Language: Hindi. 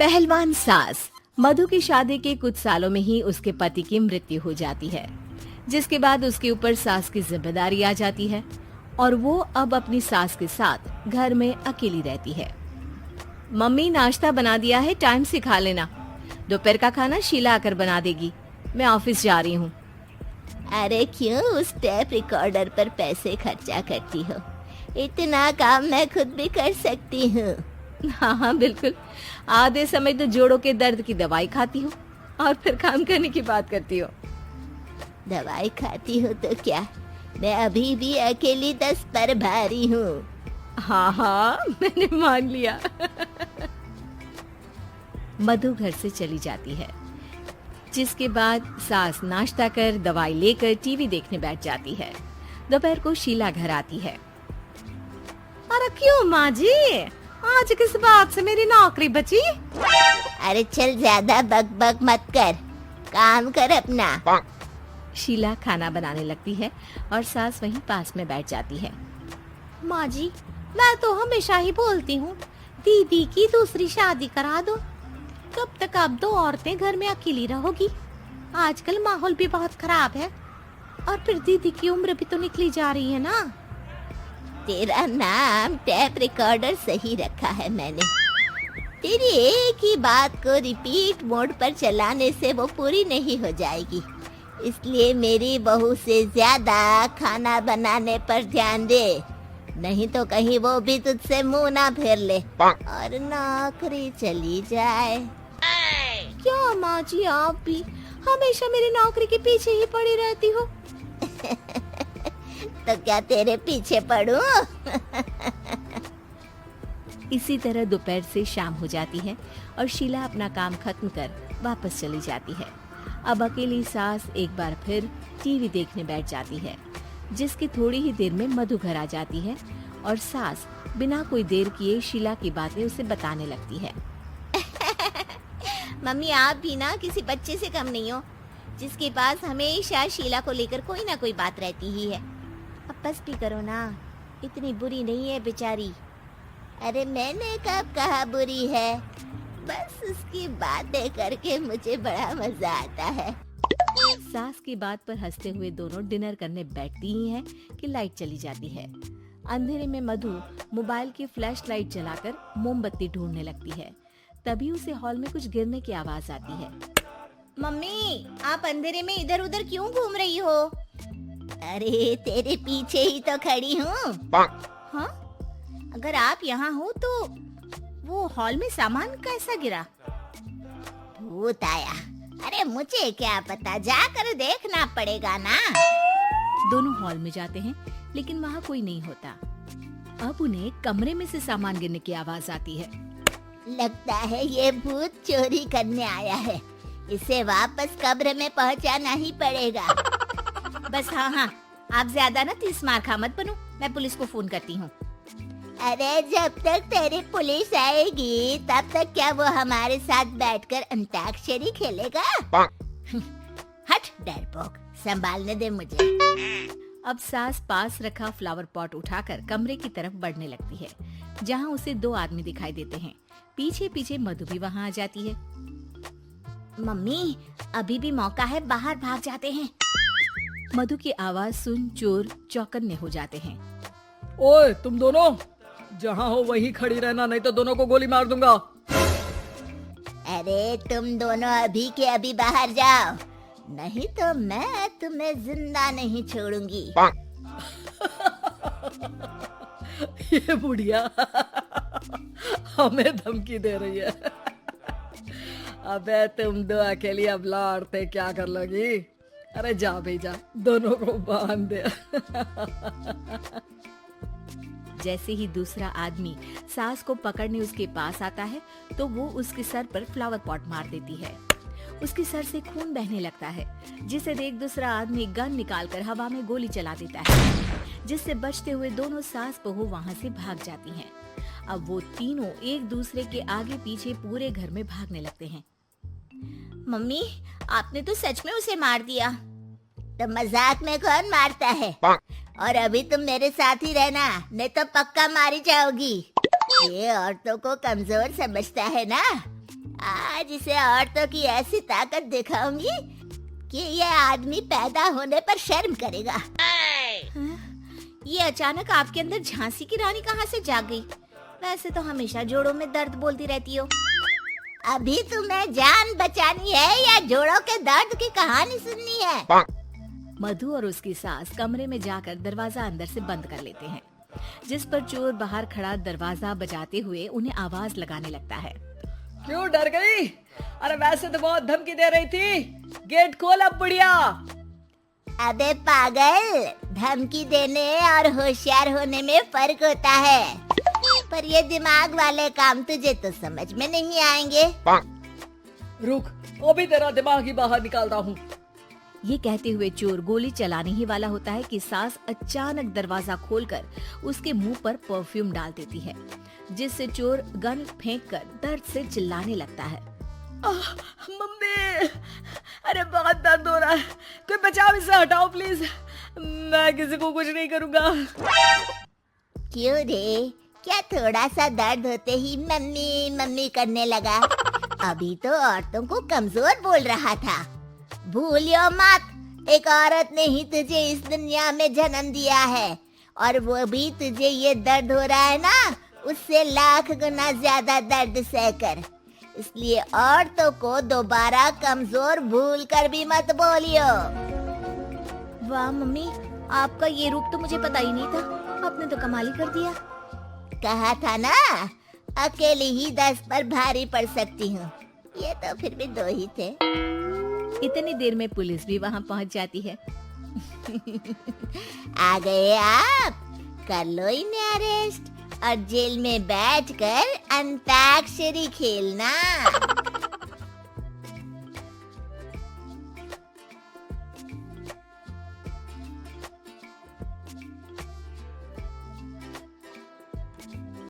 पहलवान सास। मधु की शादी के कुछ सालों में ही उसके पति की मृत्यु हो जाती है, जिसके बाद उसके ऊपर सास की जिम्मेदारी आ जाती है और वो अब अपनी सास के साथ घर में अकेली रहती है। मम्मी, नाश्ता बना दिया है, टाइम से खा लेना। दोपहर का खाना शीला आकर बना देगी। मैं ऑफिस जा रही हूँ। अरे क्यों उस टेप रिकॉर्डर पर पैसे खर्चा करती हो? इतना काम मैं खुद भी कर सकती हूँ। हाँ हाँ बिल्कुल, आधे समय तो जोड़ों के दर्द की दवाई खाती हूँ और फिर काम करने की बात करती हो। दवाई खाती हो तो क्या, मैं अभी भी अकेली 10 पर भारी हूँ। हाँ हाँ मैंने मान लिया। मधु घर से चली जाती है, जिसके बाद सास नाश्ता कर दवाई लेकर टीवी देखने बैठ जाती है। दोपहर को शीला घर आती है। अरे क्यों माँ जी, आज किस बात से मेरी नौकरी बची? अरे चल, ज्यादा बक मत कर, काम कर अपना। शीला खाना बनाने लगती है और सास वहीं पास में बैठ जाती है। माँ जी, मैं तो हमेशा ही बोलती हूँ, दीदी की दूसरी शादी करा दो। कब तक आप दो औरतें घर में अकेली रहोगी? आजकल माहौल भी बहुत खराब है और फिर दीदी की उम्र भी तो निकली जा रही है ना। तेरा नाम टेप रिकॉर्डर सही रखा है मैंने। तेरी एक ही बात को रिपीट मोड पर चलाने से वो पूरी नहीं हो जाएगी, इसलिए मेरी बहू से ज्यादा खाना बनाने पर ध्यान दे, नहीं तो कहीं वो भी तुझसे मुंह ना फेर ले और नौकरी चली जाए। क्या माँ जी, आप भी हमेशा मेरी नौकरी के पीछे ही पड़ी रहती हो? तो क्या तेरे पीछे पड़ूं? इसी तरह दोपहर से शाम हो जाती है और शीला अपना काम खत्म कर वापस चली जाती है। अब अकेली सास एक बार फिर टीवी देखने बैठ जाती है, जिसकी थोड़ी ही देर में मधु घर आ जाती है और सास बिना कोई देर किए शीला की बातें उसे बताने लगती है। मम्मी, आप भी ना किसी बच्चे से कम नहीं हो, जिसके पास हमेशा शीला को लेकर कोई ना कोई बात रहती ही है। अब बस भी करो ना, इतनी बुरी नहीं है बेचारी। अरे मैंने कब कहा बुरी है, बस उसकी बातें करके मुझे बड़ा मजा आता है। सास की बात पर हंसते हुए दोनों डिनर करने बैठती ही हैं कि लाइट चली जाती है। अंधेरे में मधु मोबाइल की फ्लैश लाइट जलाकर मोमबत्ती ढूंढने लगती है। तभी उसे हॉल में कुछ गिरने की आवाज आती है। मम्मी, आप अंधेरे में इधर उधर क्यों घूम रही हो? अरे तेरे पीछे ही तो खड़ी हूँ। हाँ? अगर आप यहाँ हो तो वो हॉल में सामान कैसा गिरा? भूत आया। अरे मुझे क्या पता, जाकर देखना पड़ेगा ना। दोनों हॉल में जाते हैं, लेकिन वहाँ कोई नहीं होता। अब उन्हें कमरे में से सामान गिरने की आवाज आती है। लगता है ये भूत चोरी करने आया है, इसे वापस कब्र में पहुंचाना ही पड़ेगा। बस हाँ, आप ज्यादा ना तीस मार खा मत बनो, मैं पुलिस को फोन करती हूँ। अरे जब तक तेरी पुलिस आएगी तब तक क्या वो हमारे साथ बैठकर अंताक्षरी खेलेगा? हट डरपोक, संभालने दे मुझे। अब सास पास रखा फ्लावर पॉट उठाकर कमरे की तरफ बढ़ने लगती है, जहाँ उसे दो आदमी दिखाई देते हैं। पीछे पीछे मधु भी वहाँ आ जाती है। मम्मी, अभी भी मौका है, बाहर भाग जाते हैं। मधु की आवाज सुन चोर चौकन्ने हो जाते हैं। ओए तुम दोनों, जहाँ हो वहीं खड़ी रहना, नहीं तो दोनों को गोली मार दूंगा। अरे तुम दोनों अभी के अभी बाहर जाओ, नहीं तो मैं तुम्हें जिंदा नहीं छोड़ूंगी। ये बुढ़िया हमें धमकी दे रही है। अबे तुम दो अकेली अब लौटते क्या कर लोगी? अरे जा भेजा, दोनों को बांध दे। जैसे ही दूसरा आदमी सास को पकड़ने उसके पास आता है, तो वो उसके सर पर फ्लावर पॉट मार देती है। उसके सर से खून बहने लगता है, जिसे देख दूसरा आदमी गन निकालकर हवा में गोली चला देता है, जिससे बचते हुए दोनों सास बहू वहाँ से भाग जाती हैं। अब वो तीनों एक दूसरे के आगे पीछे पूरे घर में भागने लगते हैं। मम्मी, आपने तो सच में उसे मार दिया। तो मजाक में कौन मारता है? और अभी तुम मेरे साथ ही रहना, नहीं तो पक्का मारी जाओगी। ये औरतों को कमजोर समझता है ना। आज इसे औरतों की ऐसी ताकत दिखाऊंगी कि ये आदमी पैदा होने पर शर्म करेगा। ये अचानक आपके अंदर झांसी की रानी कहाँ से जाग गई? वैसे तो हमेशा जोड़ों में दर्द बोलती रहती हो। अभी तुम्हें जान बचानी है या जोड़ों के दर्द की कहानी सुननी है? मधु और उसकी सास कमरे में जाकर दरवाजा अंदर से बंद कर लेते हैं, जिस पर चोर बाहर खड़ा दरवाजा बजाते हुए उन्हें आवाज लगाने लगता है। क्यों डर गई? अरे वैसे तो बहुत धमकी दे रही थी। गेट खोल अब बुढ़िया। अबे पागल, धमकी देने और होशियार होने में फर्क होता है, पर ये दिमाग वाले काम तुझे तो समझ में नहीं आएंगे। रुक, अभी तेरा दिमाग ही बाहर निकालता हूँ। ये कहते हुए चोर गोली चलाने ही वाला होता है कि सास अचानक दरवाजा खोलकर उसके मुंह पर परफ्यूम डाल देती है, जिससे चोर गन फेंककर दर्द से चिल्लाने लगता है। मम्मी, अरे बहुत दर्द हो रहा है, कोई बचाओ, इसे हटाओ प्लीज। मैं किसी को कुछ नहीं करूँगा। क्यों रे, क्या थोड़ा सा दर्द होते ही मम्मी मम्मी करने लगा? अभी तो औरतों को कमजोर बोल रहा था। भूलियो मत, एक औरत ने ही तुझे इस दुनिया में जन्म दिया है, और वो भी तुझे ये दर्द हो रहा है ना, उससे लाख गुना ज्यादा दर्द सहकर। इसलिए औरतों को दोबारा कमजोर भूल कर भी मत बोलियो। वाह मम्मी, आपका ये रूप तो मुझे पता ही नहीं था। आपने तो कमाल ही कर दिया। कहा था ना, अकेली ही 10 पर भारी पड़ सकती हूँ। ये तो फिर भी 2 ही थे। इतनी देर में पुलिस भी वहाँ पहुँच जाती है। आ गए आप, कर लो इन्हें अरेस्ट और जेल में बैठकर अंताक्षरी खेलना।